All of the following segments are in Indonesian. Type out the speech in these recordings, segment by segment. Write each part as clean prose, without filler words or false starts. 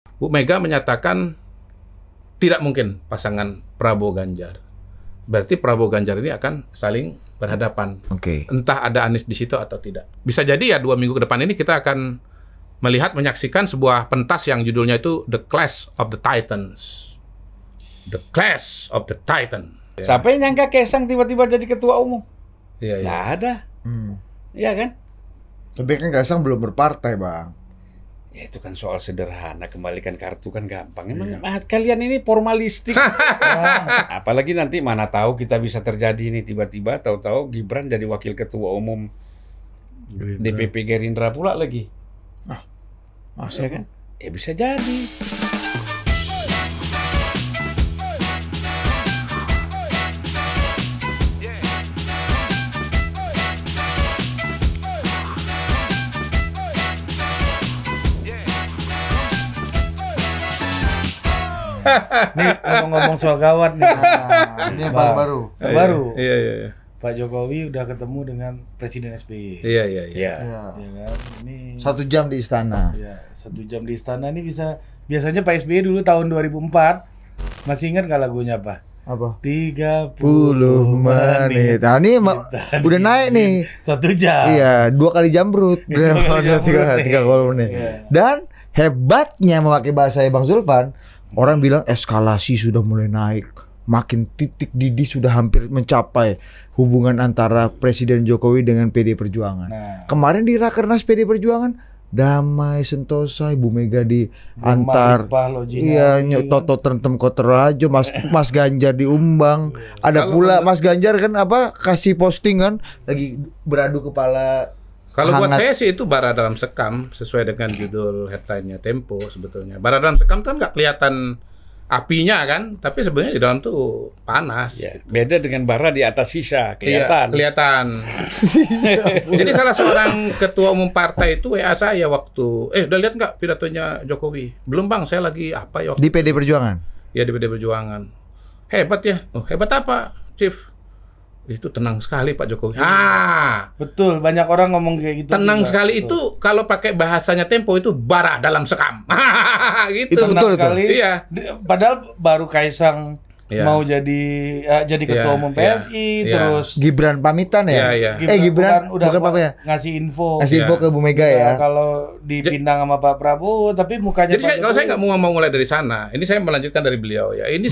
Bu Mega menyatakan tidak mungkin pasangan Prabowo Ganjar. Berarti Prabowo Ganjar ini akan saling berhadapan. Oke. Entah ada Anies di situ atau tidak. Bisa jadi ya 2 minggu ke depan ini kita akan menyaksikan sebuah pentas yang judulnya itu The Clash of the Titans. The Clash of the Titan. Siapa yang nyangka Kaisang tiba-tiba jadi ketua umum? Iya, iya. Nggak ada. Iya kan? Tapi kan Kaisang belum berpartai, Bang. Ya itu kan soal sederhana, kembalikan kartu kan gampang. Emang kalian ini formalistik. Apalagi nanti mana tahu kita bisa terjadi ini tiba-tiba tahu-tahu Gibran jadi wakil ketua umum DPP Gerindra pula lagi. Masa Ya kan? Ya bisa jadi. Nih ngomong-ngomong soal gawat nih. ini yang paling baru. Terbaru. Iya, iya, iya. Pak Jokowi udah ketemu dengan Presiden SBY. Iya, iya, iya. Iya. Iya. Ya kan? Ini 1 jam di istana. ya, 1 jam di istana ini biasanya Pak SBY dulu tahun 2004 masih ingat nggak lagunya apa? Apa? 30 menit. Nah, ini udah naik nih. 1 jam. Iya, 2 kali jambrut. Tiga kali menit. Iya. Dan hebatnya memakai bahasa Bang Zulfan, orang bilang eskalasi sudah mulai naik. Makin titik didih sudah hampir mencapai hubungan antara Presiden Jokowi dengan PD Perjuangan. Nah. Kemarin di Rakernas PD Perjuangan damai sentosa, Ibu Mega diantar. Iya, Toto Tentem Koterajo, Mas Ganjar diumbang. Ada pula Mas Ganjar kan kasih posting kan lagi beradu kepala. Kalau buat hangat. saya sih itu bara dalam sekam sesuai dengan judul headline-nya Tempo sebetulnya. Bara dalam sekam kan nggak kelihatan apinya kan, tapi sebenarnya di dalam tuh panas. Ya, beda dengan bara di atas sisa, kelihatan. Iya, kelihatan. Jadi salah seorang ketua umum partai itu WA saya waktu, udah lihat nggak pidatonya Jokowi? Belum bang, saya lagi apa ya? Di PD Perjuangan. Ya di PD Perjuangan. Hebat ya. Oh, hebat apa, Chief? Itu tenang sekali Pak Jokowi. Betul, banyak orang ngomong kayak gitu. Tenang juga. sekali. Betul. Itu kalau pakai bahasanya Tempo itu bara dalam sekam. Gitu. Itu betul itu. Sekali. Iya. Padahal baru Kaisang Iya. mau jadi ketua Iya, umum iya, PSI, iya. terus Gibran pamitan ya? Iya, iya. Gibran udah bukan apa ya? ngasih info. Kasih info Iya. ke Bu Mega Ya, ya. kalau dipinang sama Pak Prabowo, tapi mukanya Jadi Pak kalau saya Jokowi- nggak mau mulai dari sana, ini saya melanjutkan dari beliau ya. Ini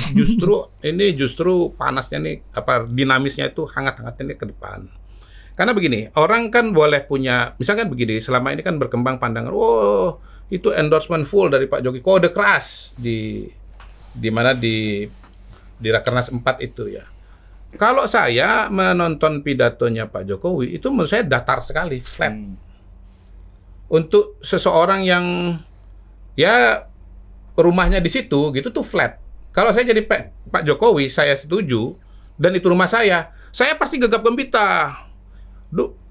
justru panasnya nih, dinamisnya itu hangat-hangatnya nih ke depan. Karena begini, orang kan boleh punya, misalkan begini, selama ini kan berkembang pandangan, oh itu endorsement full dari Pak Jokowi, kode keras di Rakernas 4 itu ya. Kalau saya menonton pidatonya Pak Jokowi, itu menurut saya datar sekali, flat. Untuk seseorang yang ya rumahnya di situ gitu tuh flat. Kalau saya jadi Pak Jokowi, saya setuju dan itu rumah saya pasti gegap gempita.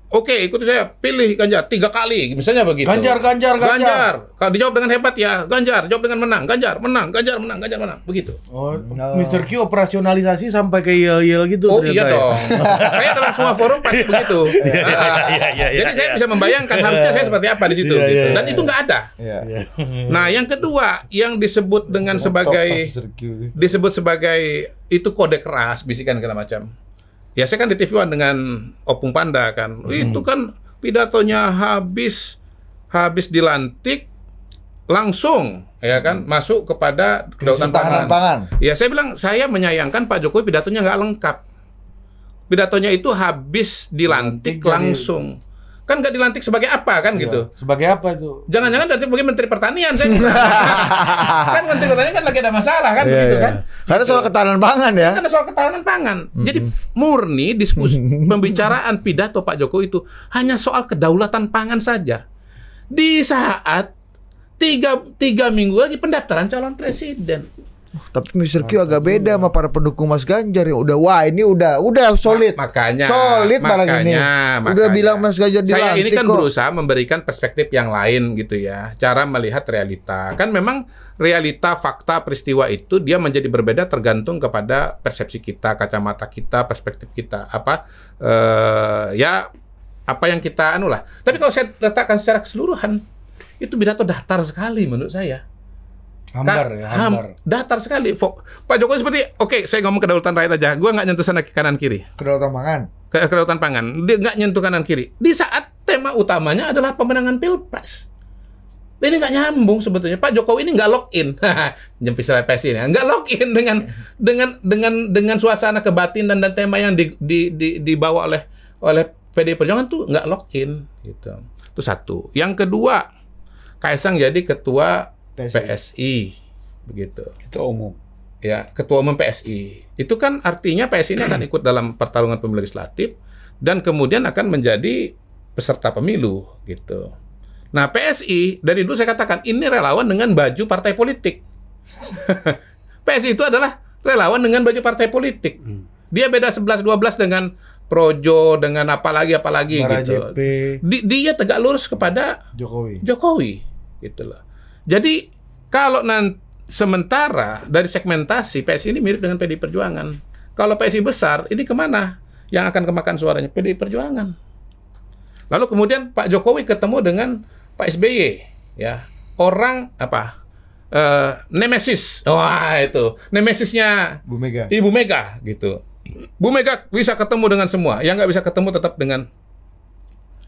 Oke, ikuti saya, pilih Ganjar 3 kali, misalnya begitu. Ganjar. Kalau dijawab dengan hebat ya, Ganjar. Jawab dengan menang, Ganjar menang, begitu. Oh, Mr. Q operasionalisasi sampai ke yel-yel gitu. Oh iya ternyata ya. dong. Saya dalam semua forum pasti begitu. Jadi saya bisa membayangkan harusnya saya seperti apa di situ. Iya, gitu. iya, Dan iya. itu nggak ada. Iya. Nah, yang kedua, yang disebut dengan sebagai itu kode keras, bisikan segala macam. Ya saya kan di TV One dengan Opung Panda kan. Itu kan pidatonya habis dilantik langsung ya kan masuk kepada kedaulatan pangan. Ya saya bilang saya menyayangkan Pak Jokowi pidatonya nggak lengkap. Pidatonya itu habis dilantik langsung. Kan nggak dilantik sebagai apa kan gitu. Sebagai apa itu? Jangan-jangan nanti sebagai Menteri Pertanian saya. Kan Menteri Pertanian kan lagi ada masalah kan begitu kan. Karena soal ketahanan pangan ya. Karena soal ketahanan pangan. Jadi murni diskusi pembicaraan pidato Pak Jokowi itu hanya soal kedaulatan pangan saja. Di saat tiga minggu lagi pendaftaran calon presiden. Tapi Mr. Q agak beda sama para pendukung Mas Ganjar yang ini udah solid. Makanya Udah bilang Mas Ganjar dilantik. Saya ini kan berusaha memberikan perspektif yang lain gitu ya. Cara melihat realita. Kan memang realita, fakta, peristiwa itu dia menjadi berbeda tergantung kepada persepsi kita, kacamata kita, perspektif kita. Apa yang kita Tapi kalau saya letakkan secara keseluruhan, itu pidato datar sekali menurut saya. Hambar ya, hambar. Datar sekali. Pak Jokowi seperti, oke, saya ngomong kedaulatan rakyat aja. Gua nggak nyentuh sana ke kanan kiri. Kedaulatan pangan. Kedaulatan pangan. Dia nggak nyentuh kanan kiri. Di saat tema utamanya adalah pemenangan pilpres. Ini nggak nyambung sebetulnya. Pak Jokowi ini nggak lock in. Nyempis PSI ini. Nggak lock in dengan suasana kebatinan dan tema yang dibawa oleh PDI Perjuangan tuh nggak lock in gitu. Itu satu. Yang kedua, Kaisang jadi ketua PSI begitu. Ketua umum. Ya, ketua umum PSI. Itu kan artinya PSI ini akan ikut dalam pertarungan pemilu legislatif dan kemudian akan menjadi peserta pemilu gitu. Nah, PSI dari dulu saya katakan ini relawan dengan baju partai politik. PSI itu adalah relawan dengan baju partai politik. Dia beda 11-12 dengan Projo, dengan apalagi gitu. Dia tegak lurus kepada Jokowi gitu loh. Jadi kalau nanti sementara dari segmentasi PSI ini mirip dengan PDI Perjuangan. Kalau PSI besar, ini kemana yang akan kemakan suaranya? PDI Perjuangan. Lalu kemudian Pak Jokowi ketemu dengan Pak SBY, ya orang apa? Nemesis. Wah itu nemesisnya Ibu Mega gitu. Bu Mega bisa ketemu dengan semua. Yang nggak bisa ketemu tetap dengan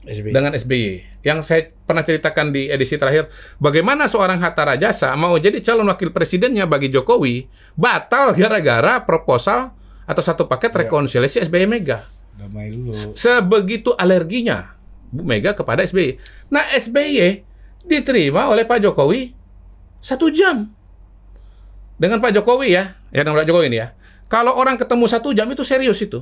SBY. Yang saya pernah ceritakan di edisi terakhir, bagaimana seorang Hatta Rajasa mau jadi calon wakil presidennya bagi Jokowi, batal gara-gara proposal atau satu paket rekonsiliasi SBY Mega. Damai dulu. Sebegitu alerginya Bu Mega kepada SBY. Nah, SBY diterima oleh Pak Jokowi 1 jam. Dengan Pak Jokowi ya dengan Pak Jokowi ini ya. Kalau orang ketemu 1 jam itu serius itu.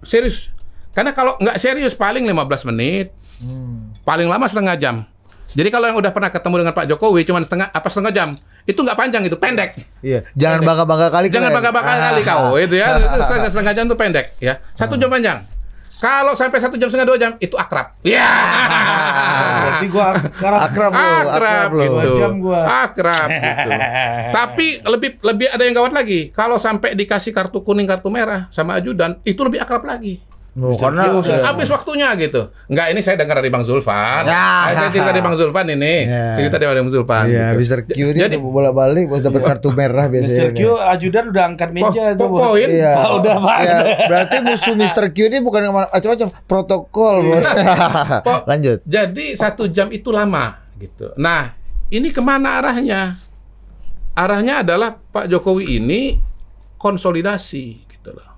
Serius. Karena kalau nggak serius paling 15 menit, paling lama setengah jam. Jadi kalau yang udah pernah ketemu dengan Pak Jokowi cuma setengah jam, itu nggak panjang, itu pendek. Iya, jangan bangga-bangga kali. Jangan bangga-bangga kali kau, itu ya. Itu setengah jam itu pendek, ya. 1 jam panjang. Kalau sampai 1 jam setengah 2 jam itu akrab. Ya. Berarti gua akrab gitu. 2 jam gua. Akrab gitu. Tapi lebih ada yang gawat lagi. Kalau sampai dikasih kartu kuning, kartu merah sama ajudan, itu lebih akrab lagi. Karena habis waktunya gitu. Enggak, ini saya dengar dari Bang Zulfan. Saya cerita dari Bang Zulfan ini. Cerita dari Bang Zulfan. Iya, gitu. Mr. Q ini jadi bolak-balik bos dapat kartu merah biasanya. Mr. Q ajudan udah angkat meja tuh, Bos. Poin. Iya. Udah banget. Ya, berarti musuh Mr. Q ini bukan macam-macam protokol, Bos. Lanjut. Jadi 1 jam itu lama gitu. Nah, ini kemana arahnya? Arahnya adalah Pak Jokowi ini konsolidasi gitu loh.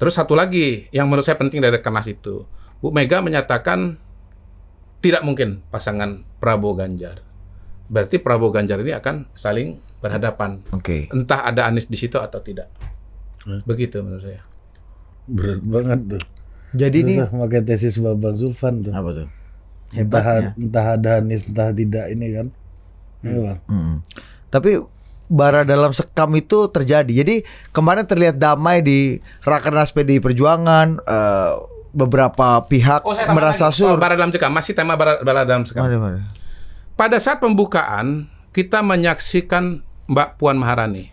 Terus satu lagi yang menurut saya penting dari Rakernas itu, Bu Mega menyatakan tidak mungkin pasangan Prabowo Ganjar. Berarti Prabowo Ganjar ini akan saling berhadapan. Oke. Entah ada Anies di situ atau tidak. Begitu menurut saya. Berat banget tuh. Jadi ini pakai tesis Bang Zulfan tuh. apa tuh? Entah ada Anies, entah tidak ini kan. Iya, Bang. Tapi bara dalam sekam itu terjadi. Jadi kemarin terlihat damai di Rakernas PDI Perjuangan. Beberapa pihak merasa bara dalam sekam. Masih tema bara dalam sekam. Mari. Pada saat pembukaan kita menyaksikan Mbak Puan Maharani.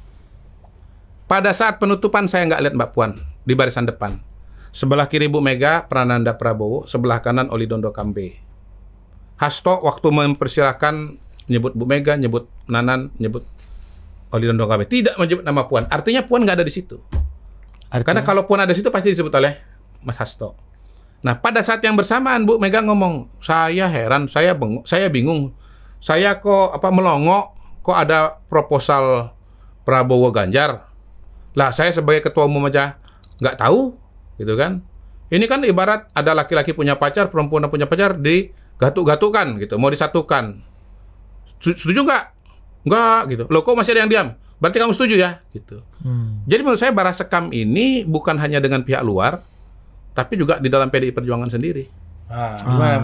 Pada saat penutupan saya nggak lihat Mbak Puan di barisan depan. Sebelah kiri Bu Mega, Prananda Prabowo. Sebelah kanan Oli Dondo Kambe. Hasto waktu mempersilahkan nyebut Bu Mega, nyebut Nanan, nyebut Oli Dondo Kambe, tidak menyebut nama Puan. Artinya Puan nggak ada di situ. Karena kalau Puan ada di situ pasti disebut oleh Mas Hasto. Nah, pada saat yang bersamaan Bu Mega ngomong, saya heran, saya bingung, saya kok melongo, kok ada proposal Prabowo Ganjar. Lah, saya sebagai ketua umum aja nggak tahu, gitu kan? Ini kan ibarat ada laki-laki punya pacar, perempuan punya pacar, digatuk-gatukan gitu, mau disatukan. Setuju nggak? Enggak gitu. Loh, kok masih ada yang diam? Berarti kamu setuju ya? Gitu. Jadi menurut saya bara sekam ini bukan hanya dengan pihak luar, tapi juga di dalam PDI Perjuangan sendiri.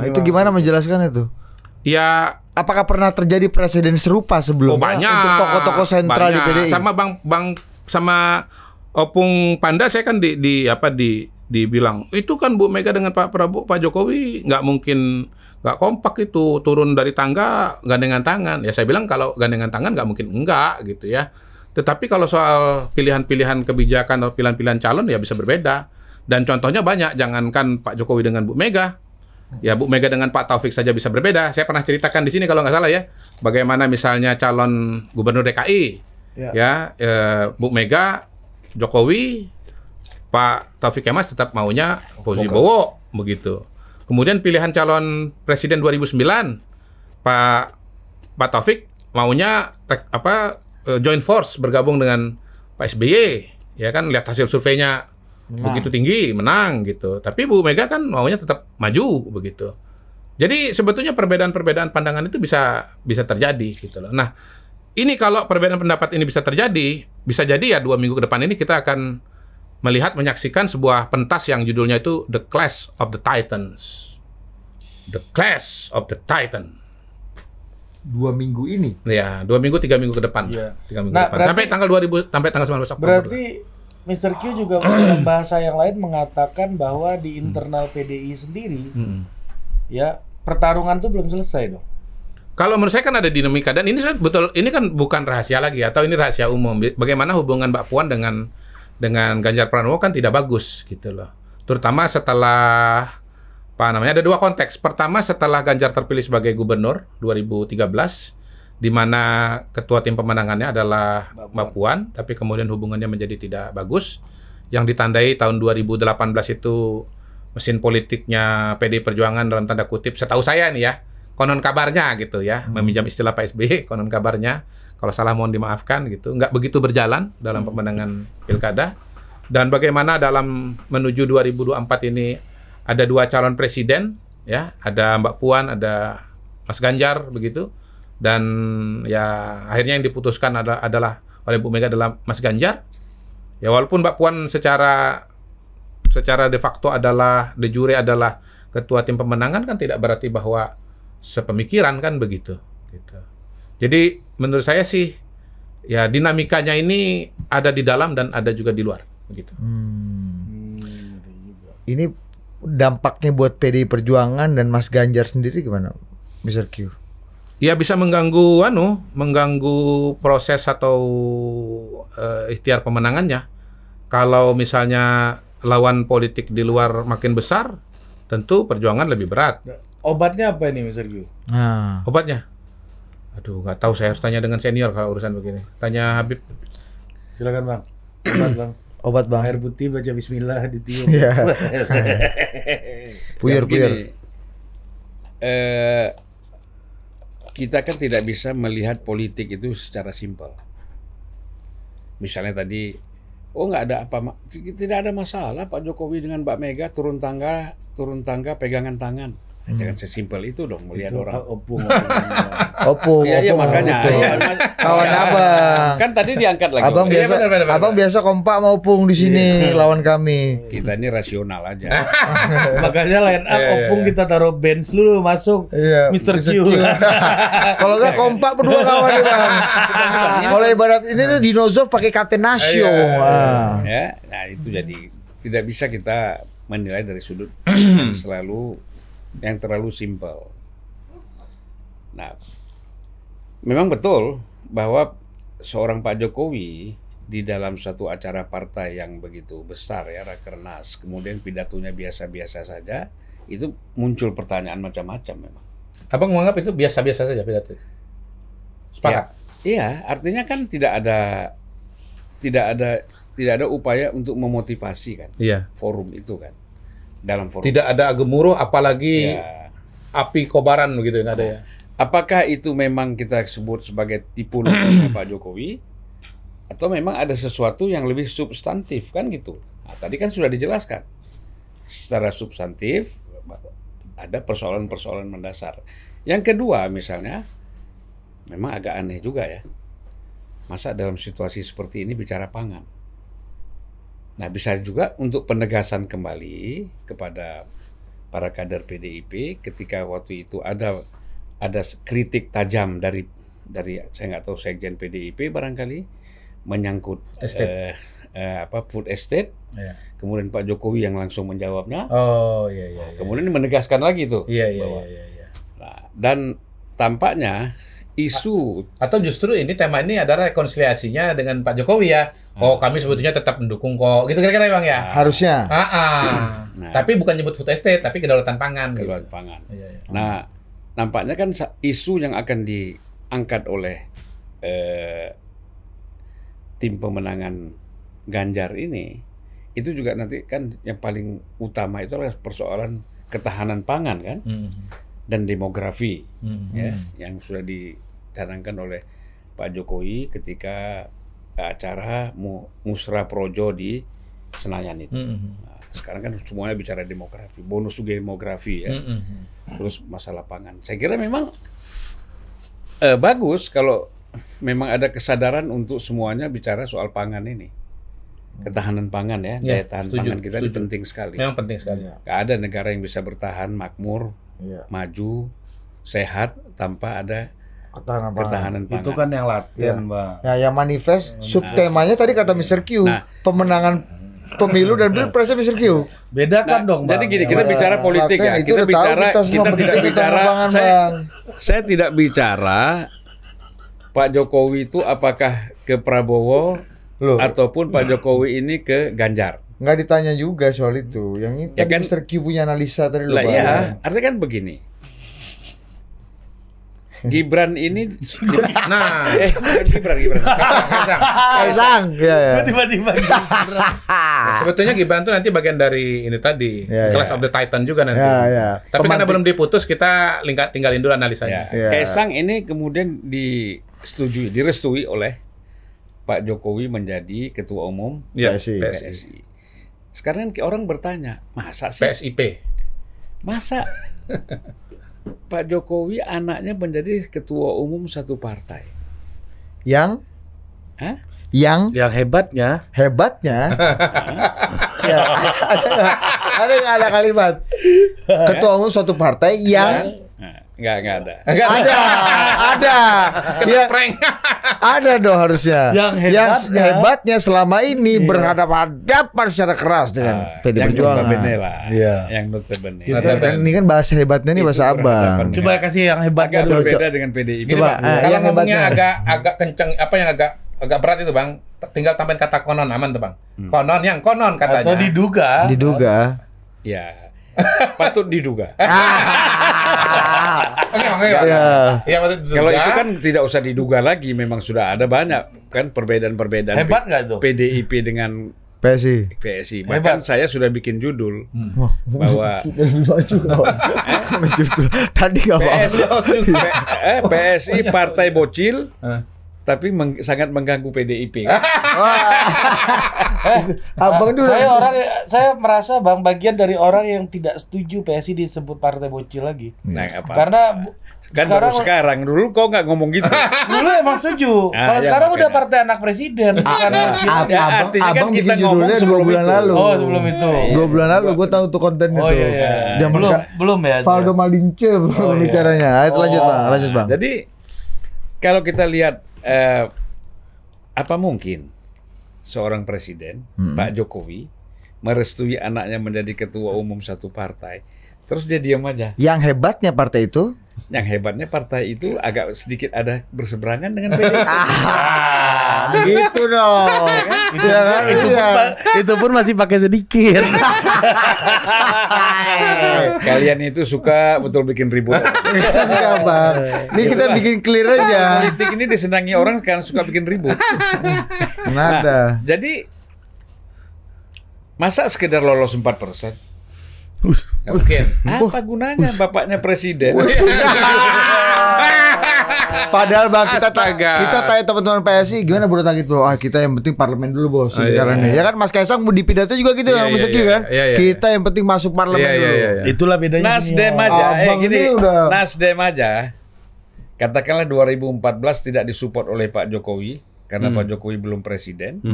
Itu gimana menjelaskan itu? Ya, apakah pernah terjadi presiden serupa sebelumnya untuk tokoh-tokoh sentral di PDI? Sama Opung Panda saya kan dibilang itu kan Bu Mega dengan Pak Jokowi nggak mungkin nggak kompak itu, turun dari tangga gandengan tangan. Ya saya bilang kalau gandengan tangan nggak mungkin enggak gitu ya. Tetapi kalau soal pilihan-pilihan kebijakan atau pilihan-pilihan calon ya bisa berbeda. Dan contohnya banyak, jangankan Pak Jokowi dengan Bu Mega. Ya Bu Mega dengan Pak Taufik saja bisa berbeda. Saya pernah ceritakan di sini kalau nggak salah ya, bagaimana misalnya calon gubernur DKI, Bu Mega, Jokowi, Pak Taufik Kemas tetap maunya Fauzi Bowo begitu. Kemudian pilihan calon presiden 2009, Pak Taufik maunya join force bergabung dengan Pak SBY, ya kan, lihat hasil surveinya begitu tinggi, menang gitu. Tapi Bu Mega kan maunya tetap maju begitu. Jadi sebetulnya perbedaan-perbedaan pandangan itu bisa terjadi gitu loh. Nah, ini kalau perbedaan pendapat ini bisa terjadi, bisa jadi ya 2 minggu ke depan ini kita akan menyaksikan sebuah pentas yang judulnya itu The Clash of the Titans. The Clash of the Titan. 2 minggu ini. Ya, 2 minggu 3 minggu ke depan. 3 minggu ke depan. Sampai tanggal 19 Oktober. Berarti Mr. Q juga dalam bahasa yang lain mengatakan bahwa di internal PDI sendiri, ya pertarungan itu belum selesai dong. Kalau menurut saya kan ada dinamika, dan ini betul, ini kan bukan rahasia lagi atau ini rahasia umum. Bagaimana hubungan Mbak Puan dengan Ganjar Pranowo kan tidak bagus gitu loh. Terutama setelah ada 2 konteks. Pertama setelah Ganjar terpilih sebagai gubernur 2013. Di mana ketua tim pemenangannya adalah Mbak Puan, tapi kemudian hubungannya menjadi tidak bagus. Yang ditandai tahun 2018 itu mesin politiknya PDI Perjuangan dalam tanda kutip, setahu saya nih ya, konon kabarnya gitu ya, meminjam istilah Pak SBY, konon kabarnya, kalau salah mohon dimaafkan gitu, nggak begitu berjalan dalam pemenangan pilkada. Dan bagaimana dalam menuju 2024 ini ada 2 calon presiden, ya, ada Mbak Puan, ada Mas Ganjar begitu. Dan ya akhirnya yang diputuskan adalah oleh Bu Mega adalah Mas Ganjar. Ya walaupun Mbak Puan secara de facto de jure adalah ketua tim pemenangan, kan tidak berarti bahwa sepemikiran kan begitu. Gitu. Jadi menurut saya sih ya dinamikanya ini ada di dalam dan ada juga di luar begitu. Ini dampaknya buat PDI Perjuangan dan Mas Ganjar sendiri gimana, Mr. Q? Ya bisa mengganggu proses atau ikhtiar pemenangannya. Kalau misalnya lawan politik di luar makin besar, tentu perjuangan lebih berat. Obatnya apa ini, Mr. Q? Obatnya? Aduh, nggak tahu, saya harus tanya dengan senior kalau urusan begini. Tanya Habib. Silakan Bang. Obat Bang. Obat Bang. Air putih, baca Bismillah, ditiup. Puyur. Kita kan tidak bisa melihat politik itu secara simpel. Misalnya tadi, nggak ada tidak ada masalah Pak Jokowi dengan Mbak Mega turun tangga pegangan tangan. Jangan sesimpel itu dong melihat orang. Opung. Iya makanya. Kawan abang. Kan tadi diangkat lagi. Abang biasa kompak mau Opung di sini lawan kami. Kita ini rasional aja. Makanya line up Opung kita taruh bench dulu masuk. Mr. Q. Kalau nggak kompak berdua kawan nih Bang. Kalau ibarat ini tuh Dinozov pakai Catenaccio. Ya, nah itu jadi tidak bisa kita menilai dari sudut yang terlalu simpel. Nah, memang betul bahwa seorang Pak Jokowi di dalam suatu acara partai yang begitu besar ya, Rakernas, kemudian pidatonya biasa-biasa saja, itu muncul pertanyaan macam-macam memang. Abang menganggap itu biasa-biasa saja pidato? Sepakat? Iya, artinya kan tidak ada upaya untuk memotivasi kan. Forum itu kan. Dalam forum. Tidak ada gemuruh, apalagi api kobaran begitu, nggak ada ya. Apakah itu memang kita sebut sebagai tipu daya Pak Jokowi, atau memang ada sesuatu yang lebih substantif kan gitu? Nah, tadi kan sudah dijelaskan secara substantif ada persoalan-persoalan mendasar. Yang kedua misalnya, memang agak aneh juga ya, masa dalam situasi seperti ini bicara pangan. Nah, bisa juga untuk penegasan kembali kepada para kader PDIP ketika waktu itu ada kritik tajam dari saya nggak tahu sekjen PDIP barangkali menyangkut food estate. Kemudian Pak Jokowi yang langsung menjawabnya. Kemudian menegaskan lagi tuh. Nah, dan tampaknya isu atau justru ini tema ini adalah rekonsiliasinya dengan Pak Jokowi ya. Oh, kami sebetulnya tetap mendukung kok. Gitu kira-kira Bang ya? Harusnya. Nah. Tapi bukan nyebut food estate, tapi kedaulatan pangan. Kedaulatan pangan. Iya. Nah, nampaknya kan isu yang akan diangkat oleh tim pemenangan Ganjar ini, itu juga nanti kan yang paling utama itu adalah persoalan ketahanan pangan kan, dan demografi, ya, yang sudah dicanangkan oleh Pak Jokowi ketika acara Musra Projo di Senayan itu. Nah, sekarang kan semuanya bicara demografi, bonus demografi ya, terus masalah pangan. Saya kira memang bagus kalau memang ada kesadaran untuk semuanya bicara soal pangan ini, ketahanan pangan ya, daya tahan pangan kita ini penting sekali. Memang penting sekali. Gak ada negara yang bisa bertahan makmur, maju, sehat tanpa ada ketahanan pangan. Itu kan yang laten, Bang. Ya, yang manifest subtemanya tadi kata Mr. Q, pemenangan pemilu dan pilpresnya Mr. Q. Bedakan dong, Bang. Jadi gini, kita bicara politik ya. Kita tidak bicara. Saya tidak bicara Pak Jokowi itu apakah ke Prabowo ataupun Pak Jokowi ini ke Ganjar. Nggak ditanya juga soal itu. Yang ini Ya tadi kan, Mr. Q punya analisa tadi loh, Lah Bang. iya, artinya kan begini. Gibran ini Gibran. Kaisang. Ya. Tiba-tiba. Sebetulnya Gibran itu nanti bagian dari ini tadi, Clash of the Titan juga nanti. Ya. Tapi karena belum diputus, kita tinggalin dulu analisanya. Kaisang ini kemudian direstui oleh Pak Jokowi menjadi ketua umum PSI. Sekarang orang bertanya, masa sih PSIP? Masa Pak Jokowi anaknya menjadi ketua umum satu partai? Yang hebatnya ya, ada kalimat ketua umum suatu partai yang Nggak ada. Ada. Ya, ada dong harusnya. Yang hebatnya selama ini berhadapan secara keras dengan PD Perjuangan. Yang notabene. Ini kan bahasa hebatnya nih bahasa Abang. Coba kasih yang hebatnya dulu. Berbeda dengan PDIP. Coba kalau ngomongnya agak kenceng, apa yang agak berat itu Bang, tinggal tambahin kata konon, aman tuh Bang. Konon katanya. Atau diduga. Ya. Patut diduga. Kalau itu kan tidak usah diduga lagi, memang sudah ada banyak kan perbedaan-perbedaan. Hebat nggak tuh? PDIP dengan PSI. Bahkan saya sudah bikin judul bahwa tadi nggak PSI partai bocil. Tapi sangat mengganggu PDIP. Abang dulu. Saya merasa Bang bagian dari orang yang tidak setuju PSI disebut partai bocil lagi. Nah, apa? Karena kan sekarang dulu kok nggak ngomong gitu. Dulu emang setuju. Kalau sekarang udah partai anak presiden. Abang bikin judulnya 2 bulan lalu. Oh, sebelum itu. 2 bulan lalu gue tahu tuh kontennya tuh. Iya. Belum ya. Valdo Maldince pembicaranya. Ayo lanjut bang. Jadi kalau kita lihat apa mungkin seorang presiden Pak Jokowi merestui anaknya menjadi ketua umum satu partai, terus dia diam aja? Yang hebatnya partai itu agak sedikit ada berseberangan dengan PDIP. Gitu dong. Itu pun masih pakai sedikit. Kalian itu suka betul bikin ribut. Enggak, Bang. Ini kita bikin clear aja. Politik ini disenangi orang karena suka bikin ribut. Nada. Jadi masa sekedar lolos 4%? Nggak mungkin. Apa gunanya bapaknya presiden? Padahal Bang kita tanya teman-teman PSI gimana bro tagih bro. Kita yang penting parlemen dulu bos. Ya kan Mas Kaisang di pidato juga gitu yang Mas Q kan. Kita yang penting masuk parlemen dulu. Itulah bedanya. Nasdem aja. Nasdem aja. Katakanlah 2014 tidak disupport oleh Pak Jokowi karena Pak Jokowi belum presiden.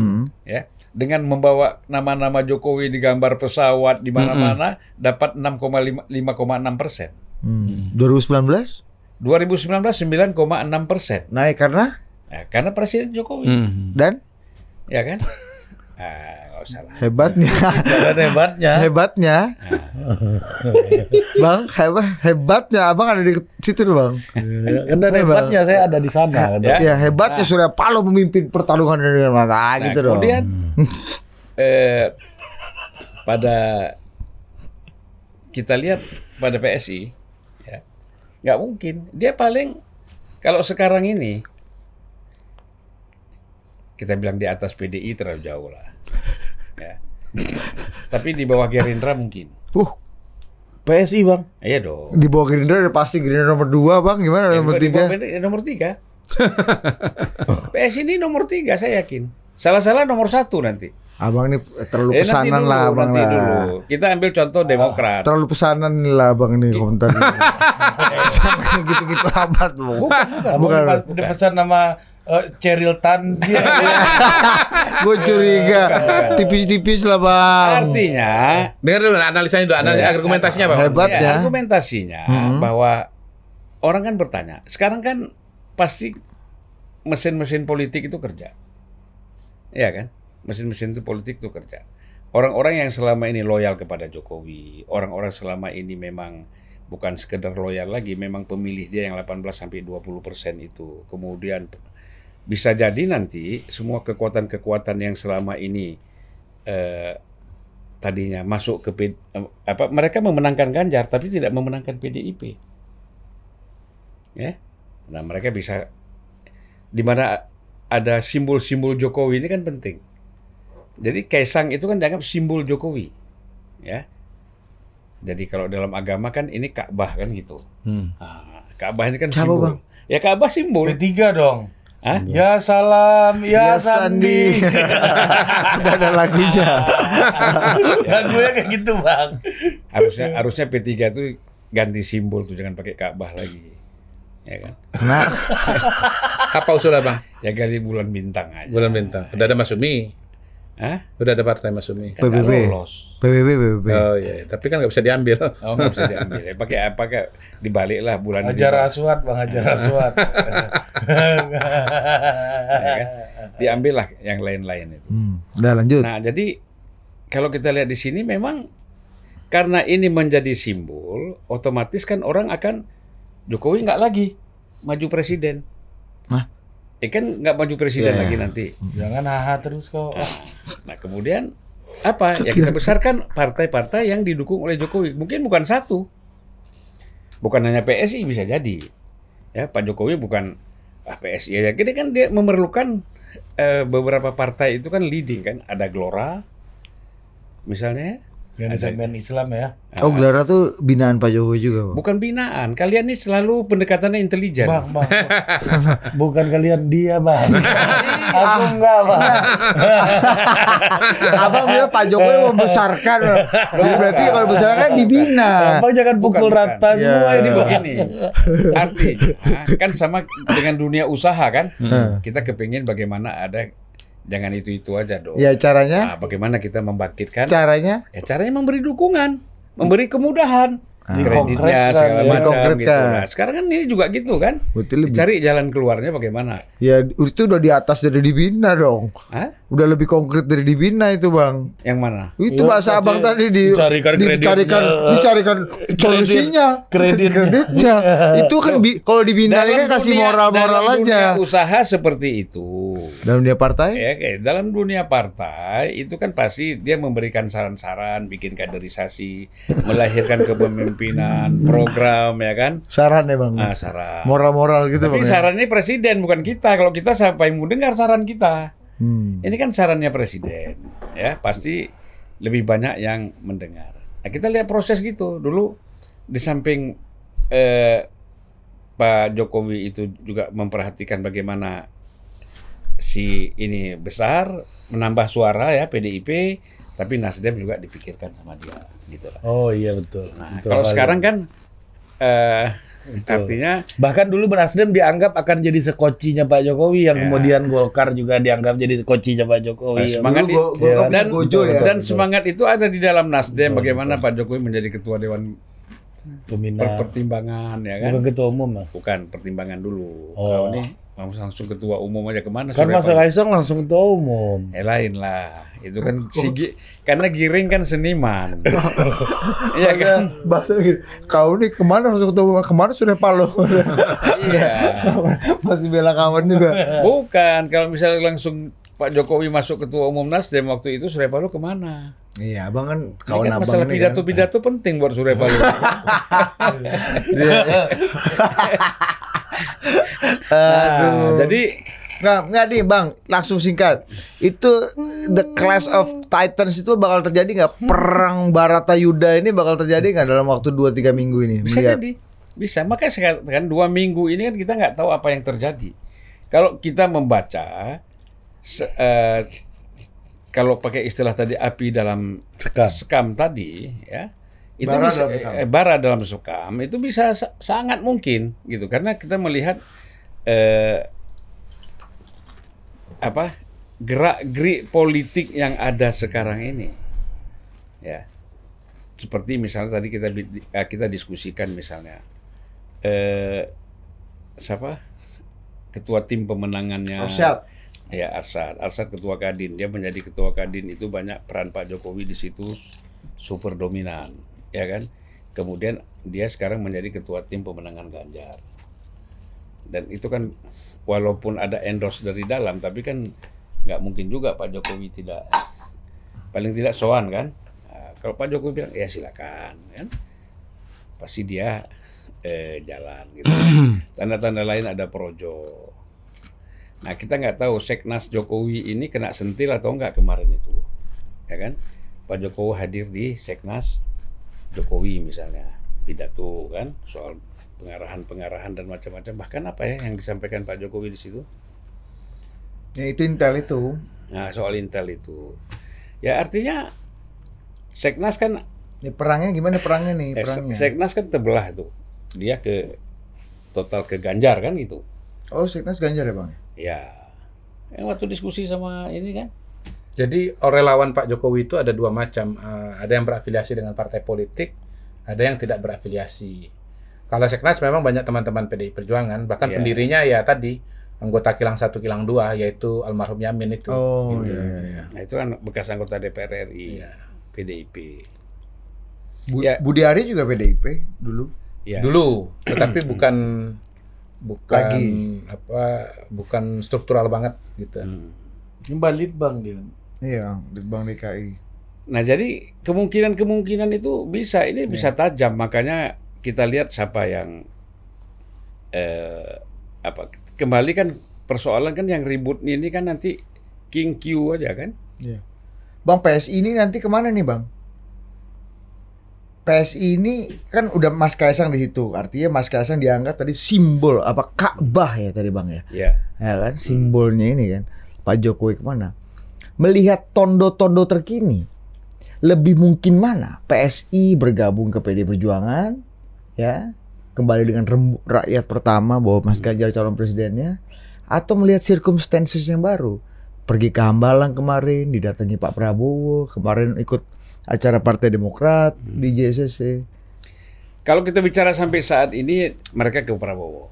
Ya. Dengan membawa nama-nama Jokowi di gambar pesawat di mana-mana dapat 5,6%. 2019? 2019 9,6%. Naik karena? Karena Presiden Jokowi. Dan? Ya kan? usah lah. Hebatnya. Hebatnya. Bang, hebatnya Abang ada di situ Bang. Karena hebatnya saya ada di sana. Ya, hebatnya Surya Paloh memimpin pertarungan dengan mata gitu dong. Kemudian pada kita lihat pada PSI, ya, nggak mungkin. Dia paling kalau sekarang ini kita bilang di atas PDI terlalu jauh lah. Ya. Tapi di bawah Gerindra mungkin. PSI Bang. Iya dong. Di bawah Gerindra pasti Gerindra nomor 2 Bang. Gimana nomor 3? Nomor 3. PSI ini nomor 3 saya yakin. Salah-salah nomor 1 nanti. Abang ini terlalu pesanan lah Abang lah. Dulu. Kita ambil contoh Demokrat. Terlalu pesanan lah Abang ini komentar. Jangan gitu-gitu amat Bu. Bukan. Udah pesan nama Cheryl Tan sih. Gue curiga. Tipis-tipis lah Bang. Artinya, dengar dulu analisanya dulu, argumentasinya Bang. Hebat ya. Argumentasinya bahwa orang kan bertanya. Sekarang kan pasti mesin-mesin politik itu kerja. Iya kan? Mesin-mesin itu politik itu kerja. Orang-orang yang selama ini loyal kepada Jokowi, orang-orang selama ini memang bukan sekedar loyal lagi, memang pemilih dia yang 18-20% itu. Kemudian bisa jadi nanti semua kekuatan-kekuatan yang selama ini tadinya masuk ke mereka memenangkan Ganjar tapi tidak memenangkan PDIP. Ya. Nah, mereka bisa di mana ada simbol-simbol Jokowi ini kan penting. Jadi Kaisang itu kan dianggap simbol Jokowi, ya. Jadi kalau dalam agama kan ini Ka'bah kan gitu. Nah, Ka'bah ini kan simbol. Bang? Ya Ka'bah simbol. P3 dong. Hah? Ya salam, ya Sandi. Udah ada lagunya. Lagunya kayak gitu Bang. Harusnya P3 itu ganti simbol tuh, jangan pakai Ka'bah lagi. Ya kan? Nah, apa usulnya Bang? Ya ganti bulan bintang aja. Bulan bintang. Udah ada Masumi. Hah? Udah ada partai Masumi. Kan PBB. PBB. Oh iya, tapi kan nggak bisa diambil. Oh, nggak bisa diambil. Ya, pakai apa? Dibalik lah bulan Hajar Aswad, Bang Hajar Aswad. Ya kan? Diambil lah yang lain-lain itu. Udah lanjut. Nah, jadi kalau kita lihat di sini memang karena ini menjadi simbol, otomatis kan orang akan Jokowi nggak lagi maju presiden. Kan nggak maju presiden lagi nanti. Jangan haha terus kok. Nah kemudian apa? Ya kita besarkan partai-partai yang didukung oleh Jokowi. Mungkin bukan satu, bukan hanya PSI bisa jadi. Ya Pak Jokowi bukan PSI aja. Jadi kan dia memerlukan beberapa partai itu kan leading kan. Ada Gelora, misalnya. Yang segmen Islam ya. Oh, Gelora tuh binaan Pak Jokowi juga, Bang. Bukan binaan. Kalian ini selalu pendekatannya intelijen. Bang. Bukan kalian dia, Bang. Aku enggak, Bang. Abang bilang Pak Jokowi membesarkan. Berarti kalau besarkan dibina. Abang jangan pukul rata semua ini begini. Artinya kan sama dengan dunia usaha kan. Kita kepingin bagaimana ada. Jangan itu aja dong. Ya caranya? Nah, bagaimana kita membangkitkan? Caranya? Ya caranya memberi dukungan, memberi kemudahan, kreditnya segala ya. macam gitu. Nah, sekarang kan ini juga gitu kan? Cari jalan keluarnya bagaimana? Ya itu udah di atas dari dibina dong. Hah? Udah lebih konkret dari dibina itu Bang. Yang mana? Itu bahasa Abang tadi dicarikan solusinya, kreditnya. Itu kan kalau dibina kan kasih moral-moral aja. Dalam dunia usaha seperti itu. Dalam dunia partai? Ya, dalam dunia partai itu kan pasti dia memberikan saran-saran, bikin kaderisasi, melahirkan kepemimpinan, program ya kan? Saran ya Bang. Saran. Moral-moral gitu. Tapi Bang, sarannya presiden bukan kita. Kalau kita sampai mau dengar saran kita. Ini kan sarannya presiden, ya pasti lebih banyak yang mendengar. Nah, kita lihat proses gitu dulu di samping Pak Jokowi itu juga memperhatikan bagaimana si ini besar menambah suara ya PDIP, tapi Nasdem juga dipikirkan sama dia, gitu lah. Oh iya betul. Nah, kalau sekarang kan artinya bahkan dulu Nasdem dianggap akan jadi sekocinya Pak Jokowi yang kemudian Golkar juga dianggap jadi sekocinya Pak Jokowi. Semangat dan semangat itu ada di dalam Nasdem bagaimana Pak Jokowi menjadi ketua dewan pembina pertimbangan ya kan. Bukan ketua umum. Bukan pertimbangan dulu. Oh. Kalau ini langsung ketua umum aja kemana? Kan Surya Mas Paloh? Kaisang langsung ketua umum. Lain lah. Itu kan karena Giring kan seniman. Iya kan? Bahasa gitu. Kau nih kemana harus ketemu kemana Surya Paloh? Iya. Masih bela kawan juga. Bukan, kalau misalnya langsung Pak Jokowi masuk ketua umum Nasdem waktu itu Surya Paloh kemana? Iya, abang kan Ini kawan kan abang masalah ini pidato-pidato penting buat Surya Paloh. Nah, jadi Nggak nih bang, langsung singkat. Itu the clash of titans itu bakal terjadi nggak? Perang Baratayuda ini bakal terjadi nggak dalam waktu 2-3 minggu ini? bisa Melihat. jadi. Bisa. Makanya saya katakan 2 minggu ini kan kita nggak tahu apa yang terjadi. Kalau kita membaca, kalau pakai istilah tadi api dalam sekam tadi, ya itu Bara bisa, dalam sekam. bara dalam sekam itu bisa sangat mungkin gitu karena kita melihat gerak-gerik politik yang ada sekarang ini, ya seperti misalnya tadi kita diskusikan misalnya siapa ketua tim pemenangannya Arsyad. ya Arsyad ketua Kadin, dia menjadi ketua Kadin itu banyak peran Pak Jokowi di situ super dominan, ya kan. Kemudian dia sekarang menjadi ketua tim pemenangan Ganjar. Dan itu kan walaupun ada endorse dari dalam, tapi kan nggak mungkin juga Pak Jokowi paling tidak sowan kan. Nah, kalau Pak Jokowi bilang ya silakan, kan pasti dia jalan gitu. Tanda-tanda lain ada projo. Nah kita nggak tahu Seknas Jokowi ini kena sentil atau nggak kemarin itu, ya kan. Pak Jokowi hadir di Seknas Jokowi misalnya, pidato kan soal pengarahan dan macam-macam. Bahkan apa ya yang disampaikan Pak Jokowi di situ? Ya itu intel itu. Nah soal intel itu, ya artinya Seknas kan Ya, perangnya gimana perangnya nih? Perangnya. Seknas kan terbelah tuh, dia total ke Ganjar kan gitu. Oh, Seknas Ganjar ya bang? Ya, waktu diskusi sama ini kan. Jadi relawan Pak Jokowi itu ada 2 macam. Ada yang berafiliasi dengan partai politik, ada yang tidak berafiliasi. Kalau Seknas memang banyak teman-teman PDI Perjuangan, bahkan pendirinya ya tadi anggota Kilang 1, Kilang 2, yaitu almarhum Yamin itu. Oh gitu. iya. Nah itu kan bekas anggota DPR RI, PDIP. Budi Ari juga PDIP dulu. Ya. Dulu, tetapi bukan Lagi. bukan struktural banget gitu. Ini Balitbang dia. Iya, di Bank DKI. Nah jadi kemungkinan itu bisa, ini bisa tajam, makanya kita lihat siapa yang kembali kan persoalan kan yang ribut ini kan nanti King Q aja kan. Iya. Bang, PSI ini nanti kemana nih bang? PSI ini kan udah Mas Kaisang di situ, artinya Mas Kaisang dianggap tadi simbol apa Ka'bah ya tadi bang ya? Iya. Ya kan simbolnya ini kan Pak Jokowi kemana? Melihat tondo-tondo terkini, lebih mungkin mana PSI bergabung ke PD Perjuangan, ya kembali dengan rembuk rakyat pertama bahwa Mas Ganjar calon presidennya, atau melihat circumstances yang baru, pergi ke Hambalang kemarin, didatangi Pak Prabowo, kemarin ikut acara Partai Demokrat di JCC. Kalau kita bicara sampai saat ini mereka ke Prabowo.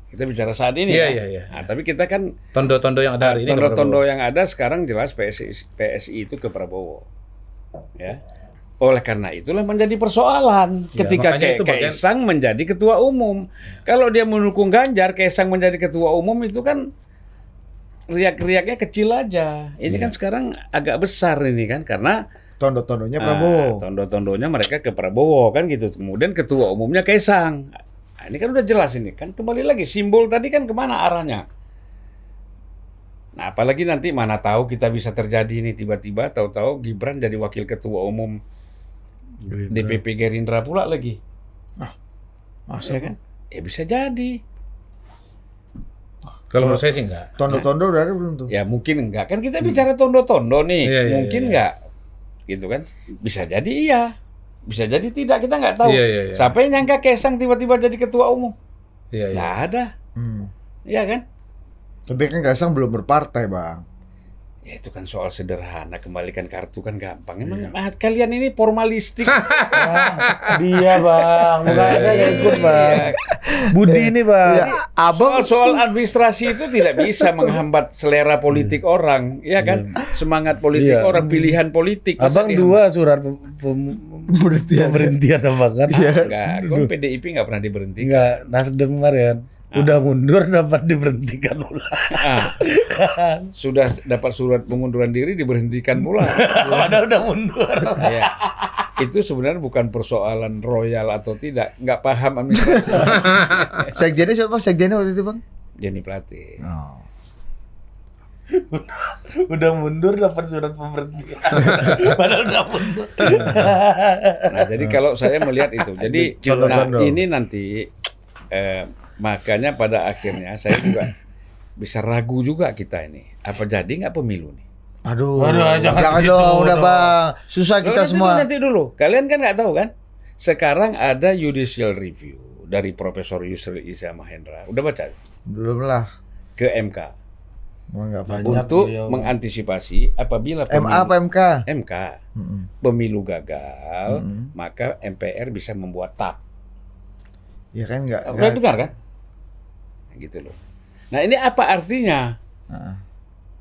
Kita bicara saat ini. Iya, kan? iya, iya. Nah, tapi kita kan Tondo-tondo yang ada hari ini. tondo-tondo yang ada sekarang jelas PSI itu ke Prabowo. Ya. Oleh karena itulah menjadi persoalan Ya, ketika makanya itu bagian- Kaisang menjadi ketua umum. Kalau dia mendukung Ganjar, Kaisang menjadi ketua umum itu kan riak-riaknya kecil aja. Ini kan sekarang agak besar ini kan karena Tondo-tondonya Prabowo. tondo-tondonya mereka ke Prabowo kan gitu. Kemudian ketua umumnya Kaisang. Nah, ini kan udah jelas ini kan kembali lagi simbol tadi kan kemana arahnya. Nah apalagi nanti mana tahu kita bisa terjadi ini tiba-tiba tahu-tahu Gibran jadi wakil ketua umum DPP Gerindra pula lagi. Masa Ya kan? Ya bisa jadi. Kalau menurut saya sih enggak. Tondo-tondo udah ada belum tuh? Ya mungkin enggak. Kan kita bicara tondo-tondo nih. Iya, iya, mungkin iya. enggak. Gitu kan. Bisa jadi iya. Bisa jadi tidak. Kita enggak tahu. Iya, iya, iya. Siapa yang nyangka Kaisang tiba-tiba jadi ketua umum? Iya, iya. Nggak ada. Iya kan? Tapi kan Kaisang belum berpartai bang. Ya itu kan soal sederhana, kembalikan kartu kan gampang. Emang kalian ini formalistik. Dia bang, bukan saya ikut bang. Budi ini bang. Soal administrasi itu tidak bisa menghambat selera politik orang, ya kan? Semangat politik orang, pilihan politik. Abang dua surat pemberhentian abang kan? Enggak, kan PDIP nggak pernah diberhentikan. Enggak, Nasdem kemarin. Udah mundur dapat diberhentikan ulang. Sudah dapat surat pengunduran diri diberhentikan pula. Padahal udah mundur. Ya. Itu sebenarnya bukan persoalan royal atau tidak, nggak paham administrasi. Sekjennya siapa? Sekjennya waktu itu bang? Jenny Plate. Oh. Udah mundur dapat surat pemberhentian. Padahal udah mundur. Nah, jadi kalau saya melihat itu, jadi ini nanti makanya pada akhirnya saya juga bisa ragu juga kita ini. Apa jadi nggak pemilu nih? Aduh, jangan dong, udah bang. Susah kita semua. Nanti dulu, kalian kan nggak tahu kan? Sekarang ada judicial review dari Profesor Yusril Iza Mahendra. Udah baca? Belum lah. Ke MK. Enggak banyak. Untuk mengantisipasi apabila MA apa MK? MK pemilu gagal, maka MPR bisa membuat TAP. Ya kan enggak. Udah dengar kan? Gitu loh. Nah ini apa artinya?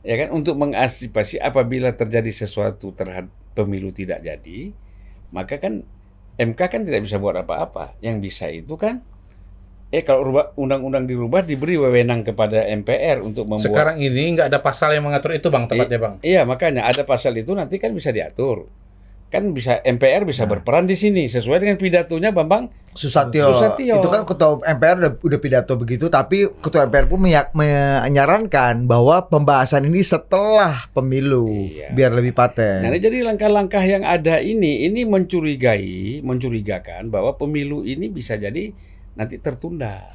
Ya kan, untuk mengantisipasi apabila terjadi sesuatu terhadap pemilu tidak jadi, maka kan MK kan tidak bisa buat apa-apa. Yang bisa itu kan, kalau undang-undang dirubah diberi wewenang kepada MPR untuk membuat. Sekarang ini nggak ada pasal yang mengatur itu bang, tepatnya bang. Iya, makanya ada pasal itu nanti kan bisa diatur. Kan bisa MPR bisa berperan di sini sesuai dengan pidatonya Bambang Susatyo. Itu kan ketua MPR udah pidato begitu, tapi ketua MPR pun menyarankan bahwa pembahasan ini setelah pemilu biar lebih paten. Nah, jadi langkah-langkah yang ada ini mencurigakan bahwa pemilu ini bisa jadi nanti tertunda.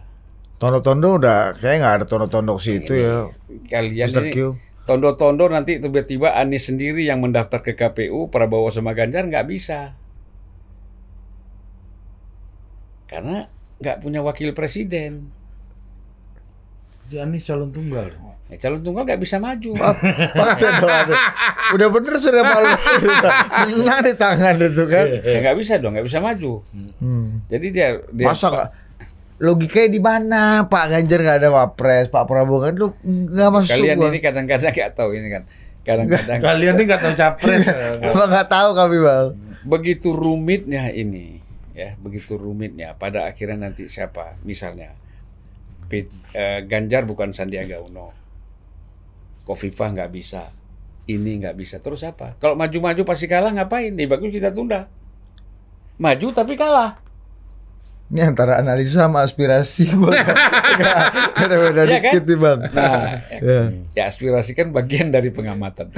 Tondo-tondo udah kayak nggak ada tondo-tondo situ ya. Kalian Mr. ini Q. Tondo-tondo nanti tiba-tiba Anies sendiri yang mendaftar ke KPU, Prabowo sama Ganjar nggak bisa. Karena nggak punya wakil presiden. Jadi Anies calon tunggal. Ya, calon tunggal nggak bisa maju. Udah bener sudah malu. Menang di tangan itu kan. Ya nggak bisa dong, nggak bisa maju. Jadi dia masa nggak? Logikanya di mana? Pak Ganjar nggak ada wapres, Pak Prabowo kan lu nggak masuk. Kalian ini kadang-kadang nggak tahu ini kan. Kadang-kadang kalian ini nggak tahu capres. Abang nggak tahu kami bang. Begitu rumitnya ini, ya begitu rumitnya. Pada akhirnya nanti siapa? Misalnya Ganjar bukan Sandiaga Uno, Khofifah nggak bisa, ini nggak bisa. Terus apa? Kalau maju-maju pasti kalah, ngapain? Nih bagus kita tunda. Maju tapi kalah. Ini antara analisa sama aspirasi beda Ya dikit kan? nih bang. Nah, ya aspirasi kan bagian dari pengamatan.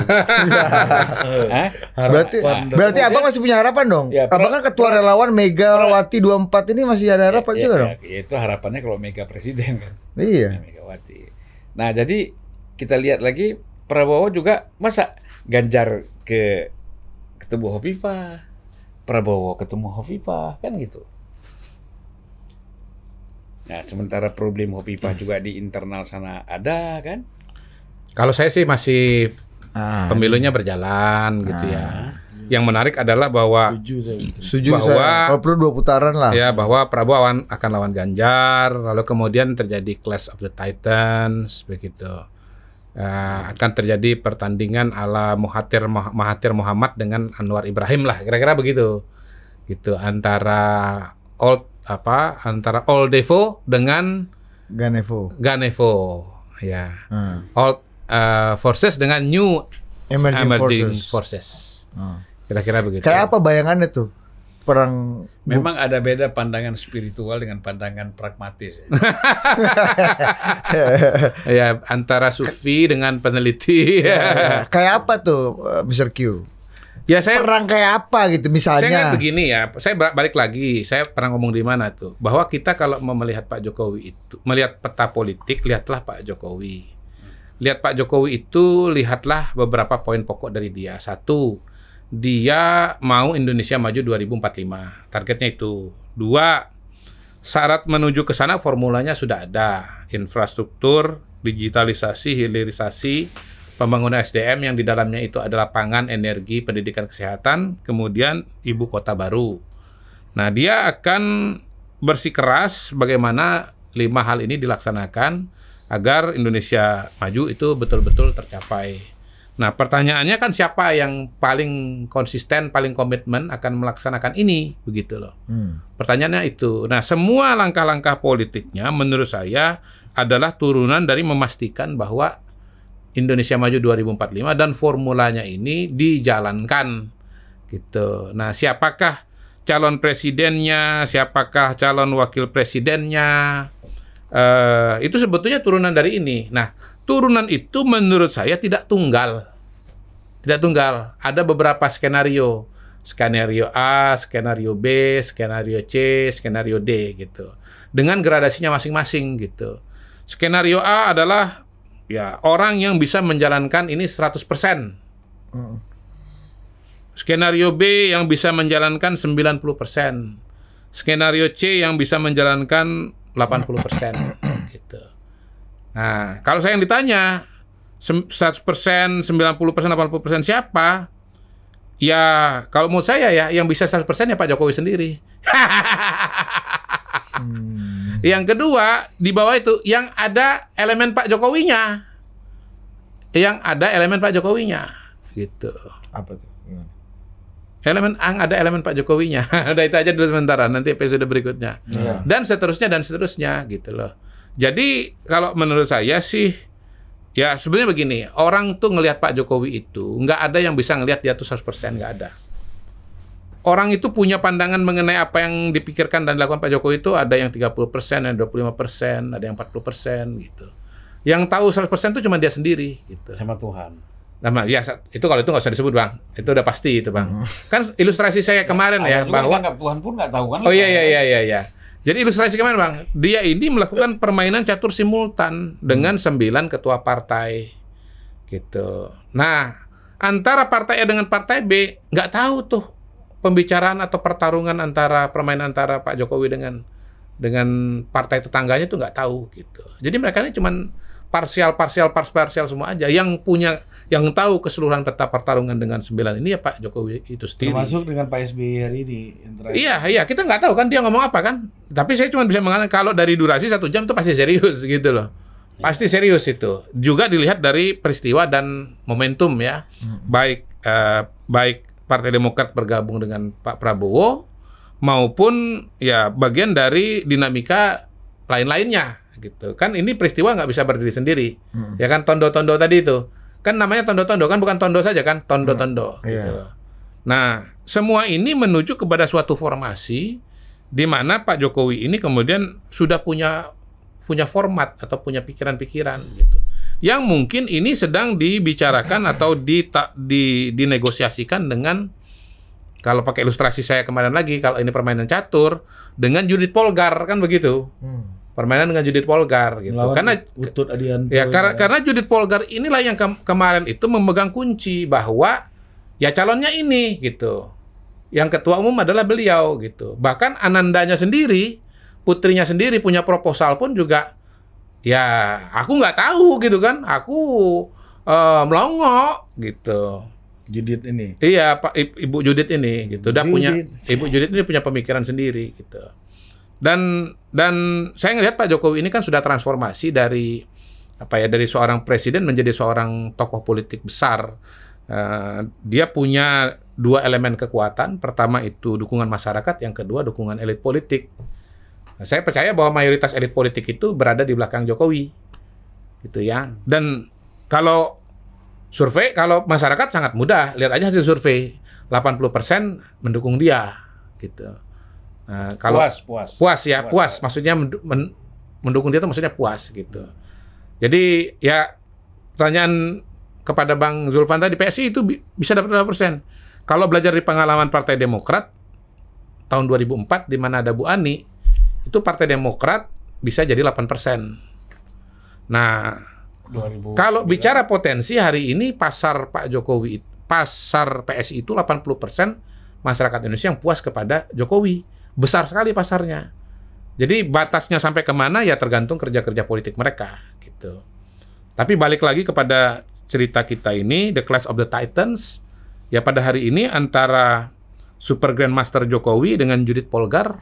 Berarti abang masih punya harapan dong? Ya, abang kan ketua relawan Megawati 24 ini masih ada harapan juga dong? Ya, itu harapannya kalau Mega presiden kan. Iya. Megawati. Nah jadi kita lihat lagi Prabowo juga, masa Ganjar ketemu Khofifah, Prabowo ketemu Khofifah, kan gitu. Nah, sementara problem Khofifah juga di internal sana ada kan? Kalau saya sih masih pemilunya berjalan gitu ya. Yang menarik adalah bahwa setuju bahwa saya. Kalau perlu 2 putaran lah. Ya, bahwa Prabowo akan lawan Ganjar, lalu kemudian terjadi Clash of the Titans begitu. Akan terjadi pertandingan ala Mahathir Muhammad dengan Anwar Ibrahim lah, kira-kira begitu. Gitu, antara Old Devo dengan Ganevo ya. Old Forces dengan New Emerging Forces. Kira-kira begitu. Kayak apa bayangannya tuh? Perang. Memang ada beda pandangan spiritual dengan pandangan pragmatis. Ya, antara sufi dengan peneliti. Kayak apa tuh Mr. Q? Ya, saya perang kayak apa gitu misalnya. Saya kan begini ya, saya balik lagi, saya pernah ngomong di mana tuh, bahwa kita kalau mau melihat Pak Jokowi itu, melihat peta politik, lihatlah Pak Jokowi. Lihat Pak Jokowi itu, lihatlah beberapa poin pokok dari dia. 1, dia mau Indonesia maju 2045, targetnya itu. 2, syarat menuju ke sana formulanya sudah ada, infrastruktur, digitalisasi, hilirisasi, pembangunan SDM yang di dalamnya itu adalah pangan, energi, pendidikan, kesehatan, kemudian ibu kota baru. Nah, dia akan bersikeras bagaimana 5 hal ini dilaksanakan agar Indonesia maju itu betul-betul tercapai. Nah, pertanyaannya kan siapa yang paling konsisten, paling komitmen akan melaksanakan ini, begitu loh. Pertanyaannya itu. Nah, semua langkah-langkah politiknya menurut saya adalah turunan dari memastikan bahwa Indonesia Maju 2045 dan formulanya ini dijalankan gitu. Nah, siapakah calon presidennya, siapakah calon wakil presidennya, itu sebetulnya turunan dari ini. Nah, turunan itu menurut saya tidak tunggal. Tidak tunggal. Ada beberapa skenario. Skenario A, skenario B, skenario C, skenario D gitu. Dengan gradasinya masing-masing gitu. Skenario A adalah ya orang yang bisa menjalankan ini 100%. Skenario B yang bisa menjalankan 90%. Skenario C yang bisa menjalankan 80% gitu. Nah, kalau saya yang ditanya 100%, 90%, 80% siapa? Ya, kalau menurut saya ya yang bisa 100% ya Pak Jokowi sendiri. Yang kedua, di bawah itu yang ada elemen Pak Jokowinya. Yang ada elemen Pak Jokowinya gitu. Apa tuh? Gimana? Ada elemen Pak Jokowinya. Udah itu aja dulu sementara, nanti episode berikutnya. Dan seterusnya gitu loh. Jadi kalau menurut saya sih ya sebenarnya begini, orang tuh ngelihat Pak Jokowi itu nggak ada yang bisa ngelihat dia tuh 100%, nggak ada. Orang itu punya pandangan mengenai apa yang dipikirkan dan dilakukan Pak Jokowi itu ada yang 30%, ada yang 25%, ada yang 40% gitu. Yang tahu 100% itu cuma dia sendiri gitu. Sama Tuhan. Nah, ya itu kalau itu nggak usah disebut Bang, itu udah pasti itu Bang. Kan ilustrasi saya kemarin ya bahwa Tuhan pun nggak tahu kan. Oh iya. Jadi ilustrasi kemarin Bang, dia ini melakukan permainan catur simultan dengan 9 ketua partai gitu. Nah, antara partai A dengan partai B nggak tahu tuh pembicaraan atau pertarungan antara permainan antara Pak Jokowi dengan partai tetangganya itu nggak tahu gitu. Jadi mereka ini cuman parsial semua aja. Yang tahu keseluruhan peta pertarungan dengan 9 ini ya Pak Jokowi itu sendiri. Termasuk dengan Pak SBY hari ini. Iya, kita nggak tahu kan dia ngomong apa kan. Tapi saya cuma bisa mengatakan kalau dari durasi 1 jam itu pasti serius gitu loh. Pasti serius itu. Juga dilihat dari peristiwa dan momentum ya. Baik Partai Demokrat bergabung dengan Pak Prabowo maupun ya bagian dari dinamika lain-lainnya gitu. Kan ini peristiwa nggak bisa berdiri sendiri. Ya kan tondo-tondo tadi itu. Kan namanya tondo-tondo kan bukan tondo saja kan, tondo-tondo gitu loh. Nah, semua ini menuju kepada suatu formasi di mana Pak Jokowi ini kemudian sudah punya format atau punya pikiran-pikiran gitu. Yang mungkin ini sedang dibicarakan atau dinegosiasikan dengan, kalau pakai ilustrasi saya kemarin lagi, kalau ini permainan catur dengan Judith Polgar kan begitu. Permainan dengan Judith Polgar gitu. Melawan Utut Adianto. Ya, karena Judith Polgar inilah yang kemarin itu memegang kunci bahwa ya calonnya ini gitu. Yang ketua umum adalah beliau gitu. Bahkan Anandanya sendiri, putrinya sendiri punya proposal pun juga ya aku nggak tahu gitu kan. Aku melongo gitu. Judith ini. Iya, Pak Ibu Judith ini gitu. Ibu Judith ini punya pemikiran sendiri gitu. Dan saya ngelihat Pak Jokowi ini kan sudah transformasi dari seorang presiden menjadi seorang tokoh politik besar. Dia punya 2 elemen kekuatan. Pertama itu dukungan masyarakat, yang kedua dukungan elit politik. Nah, saya percaya bahwa mayoritas elit politik itu berada di belakang Jokowi, gitu ya. Dan kalau survei, kalau masyarakat sangat mudah, lihat aja hasil survei, 80% mendukung dia, gitu. Nah, kalau puas, maksudnya mendukung dia itu maksudnya puas gitu. Jadi ya pertanyaan kepada Bang Zulfan tadi, PSI itu bisa dapat berapa persen? Kalau belajar di pengalaman Partai Demokrat tahun 2004 di mana ada Bu Ani, itu Partai Demokrat bisa jadi 8%. Nah, kalau bicara potensi hari ini pasar Pak Jokowi, pasar PSI itu 80% masyarakat Indonesia yang puas kepada Jokowi. Besar sekali pasarnya. Jadi batasnya sampai kemana ya tergantung kerja-kerja politik mereka gitu. Tapi balik lagi kepada cerita kita ini, The Clash of the Titans, ya pada hari ini antara Super Grandmaster Jokowi dengan Judith Polgar,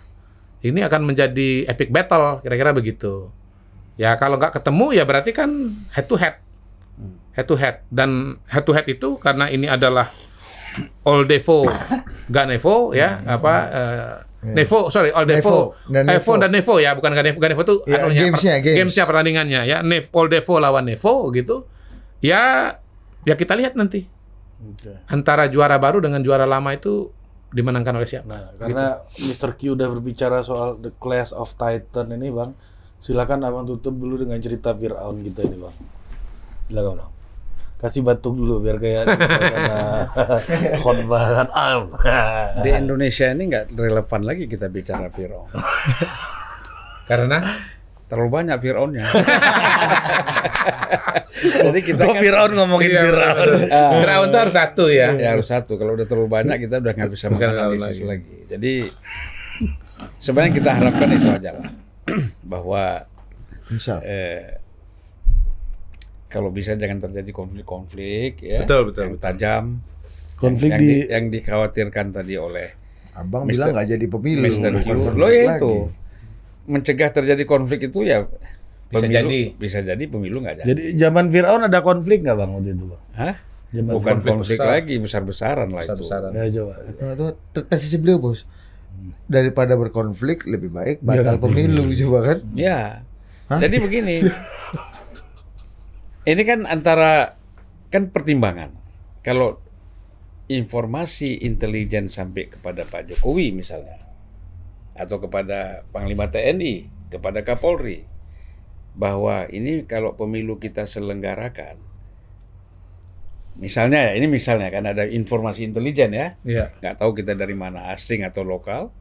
ini akan menjadi epic battle, kira-kira begitu. Ya kalau nggak ketemu ya berarti kan head to head. Head to head. Dan head to head itu karena ini adalah Oldevo Ganevo ya, Nevo, sorry, Oldevo, Evo dan Nevo ya, bukan Ganevo. Ganevo itu ya, gamesnya pertandingannya ya. Oldevo lawan Nevo gitu. Ya kita lihat nanti. Antara juara baru dengan juara lama itu dimenangkan oleh siapa? Nah, karena Mr. Q udah berbicara soal The Clash of Titan ini, Bang. Silakan Abang tutup dulu dengan cerita Firaun kita ini, Bang. Silakan, Bang. Kasih batuk dulu biar kayak suasana khotbah kan. Di Indonesia ini nggak relevan lagi kita bicara Firaun. Karena terlalu banyak Firaunnya. Jadi kita kan Firaun ngomongin Firaun. Firaun itu harus satu ya. Ya harus satu. Kalau udah terlalu banyak kita udah nggak bisa menganalisis lagi. Jadi sebenarnya kita harapkan itu aja lah. Bahwa kalau bisa jangan terjadi konflik-konflik ya, betul. yang tajam, konflik yang dikhawatirkan tadi oleh Abang bilang nggak jadi pemilu. Mr. Q. Lo ya itu mencegah terjadi konflik itu ya bisa jadi pemilu nggak jadi. Jadi zaman Firaun ada konflik nggak, Bang, waktu itu, Bang? Hah? Zaman Bukan konflik besar. lagi, besar-besaran lah itu. Ya, coba. Itu tesis beliau, Bos. Daripada berkonflik lebih baik batal pemilu coba kan? Ya. Hah? Jadi begini. Ini kan kan pertimbangan. Kalau informasi intelijen sampai kepada Pak Jokowi misalnya, atau kepada Panglima TNI, kepada Kapolri, bahwa ini kalau pemilu kita selenggarakan, misalnya kan ada informasi intelijen ya, nggak tahu kita dari mana, asing atau lokal,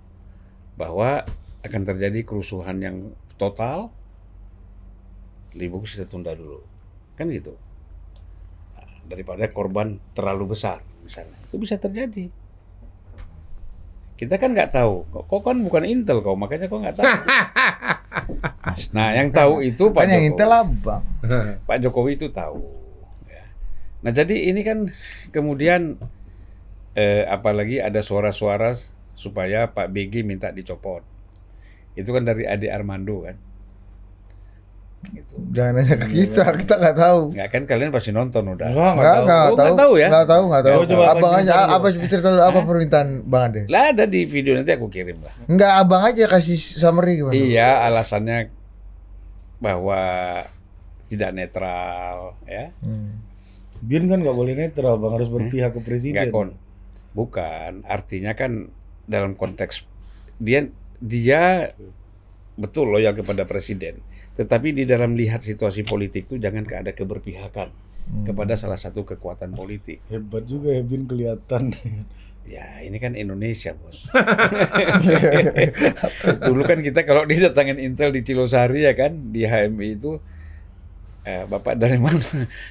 bahwa akan terjadi kerusuhan yang total, lebih bagus kita tunda dulu. Kan gitu. Nah, daripada korban terlalu besar misalnya. Itu bisa terjadi. Kita kan nggak tahu. Kok kan bukan Intel kau, makanya kau nggak tahu. Nah, yang tahu itu Pak Jokowi. Yang Intel Abang. Pak Jokowi itu tahu. Ya. Nah, jadi ini kan kemudian apalagi ada suara-suara supaya Pak BG minta dicopot. Itu kan dari Ade Armando kan. Gitu. Jangan nanya ke kita nggak tahu. Nggak kan kalian pasti nonton udah. Nggak tahu ya? Nggak tahu. Abang aja apa cerita dulu, apa permintaan Bang Ade? Lah ada di video, nanti aku kirim lah. Nggak, Abang aja kasih summary gimana? Iya, alasannya bahwa tidak netral ya. BIN kan nggak boleh netral, Bang, harus berpihak ke presiden. Bukan, artinya kan dalam konteks dia betul loyal kepada presiden. Tetapi di dalam lihat situasi politik itu jangan ada keberpihakan kepada salah satu kekuatan politik. Hebat juga ya BIN kelihatan. Ya ini kan Indonesia, Bos. Dulu kan kita kalau didatangin Intel di Cilosari ya kan, di HMI itu Bapak dari mana?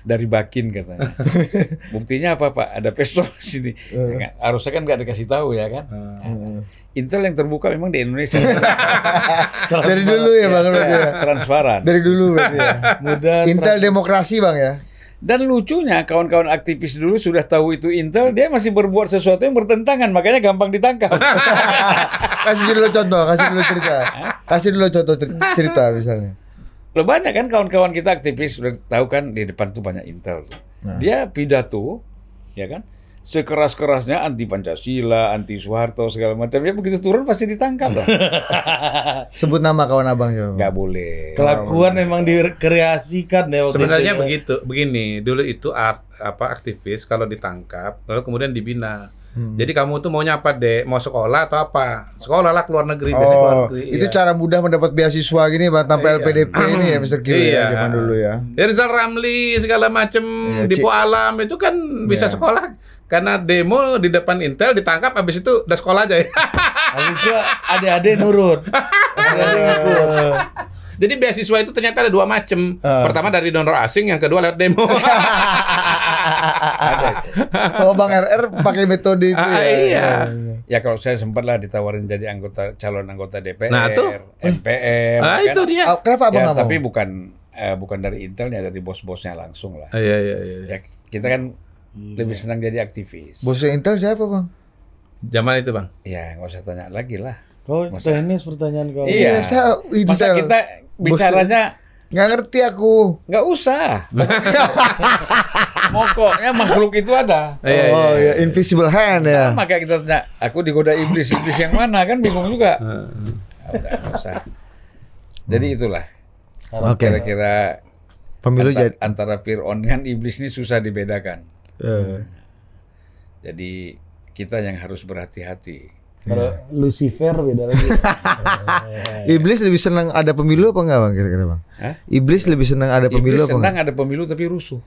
Dari Bakin katanya. Buktinya apa Pak? Ada pistol sini. Harusnya kan nggak dikasih tahu ya kan. Intel yang terbuka memang di Indonesia. Dari dulu ya Bang. Transparan. Dari dulu berarti ya. Mudah. Intel demokrasi Bang ya. Dan lucunya kawan-kawan aktivis dulu sudah tahu itu Intel, dia masih berbuat sesuatu yang bertentangan, makanya gampang ditangkap. Kasih dulu contoh cerita misalnya. Loh banyak kan kawan-kawan kita aktivis sudah tahu kan di depan tuh banyak Intel. Dia pidato, ya kan, sekeras-kerasnya anti Pancasila, anti Soeharto segala macam. Ya begitu turun pasti ditangkap loh. Sebut nama kawan abang ya. Nggak boleh. Kelakuan memang dikreasikan ya. Sebenarnya begini. Dulu itu aktivis kalau ditangkap lalu kemudian dibina. Jadi kamu tuh maunya apa deh? Mau sekolah atau apa? Sekolah lah keluar negeri. Biasanya keluar negeri. Itu cara mudah mendapat beasiswa gini Bang, tanpa LPDP ini ya Mr. Q ya zaman dulu ya. Rizal Ramli segala macam di Po Alam itu kan bisa sekolah karena demo di depan Intel ditangkap, habis itu udah sekolah aja ya. Habis itu adik-adik nurut. Jadi beasiswa itu ternyata ada dua macam. Pertama dari donor asing, yang kedua lewat demo. Oh Bang RR pakai metode itu ya. Iya. Ya kalau saya sempat lah ditawarin jadi calon anggota DPR, Nah, tuh. MPR. Nah, kan? itu dia. Kenapa Abang Ya, nggak mau? tapi bukan bukan dari intelnya, dari bos-bosnya langsung lah. Iya. Ya, kita kan lebih senang jadi aktivis. Bosnya Intel siapa, Bang? Zaman itu, Bang. Ya nggak usah tanya lagi lah. Oh, teknis pertanyaan kau. Iya. saya Masa Intel. kita bicaranya Nggak ngerti aku. nggak usah. Pokoknya makhluk itu ada. Oh ya, invisible hand ya. Sama kayak kita tanya, aku digoda iblis yang mana, kan bingung juga. Udah, nggak usah. Jadi itulah. Oke. Kira-kira Pemilu jadi antara Fir'aun dengan iblis ini susah dibedakan. Eh. Jadi kita yang harus berhati-hati. Kalau Lucifer beda lagi. Iblis lebih senang ada pemilu apa enggak, Bang, kira-kira, Bang? Hah? Iblis lebih senang ada pemilu Iblis apa senang enggak? ada pemilu tapi rusuh.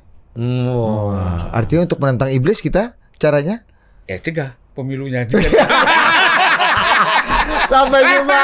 Artinya untuk menentang iblis kita caranya Ya cegah pemilunya juga. sampai jumpa.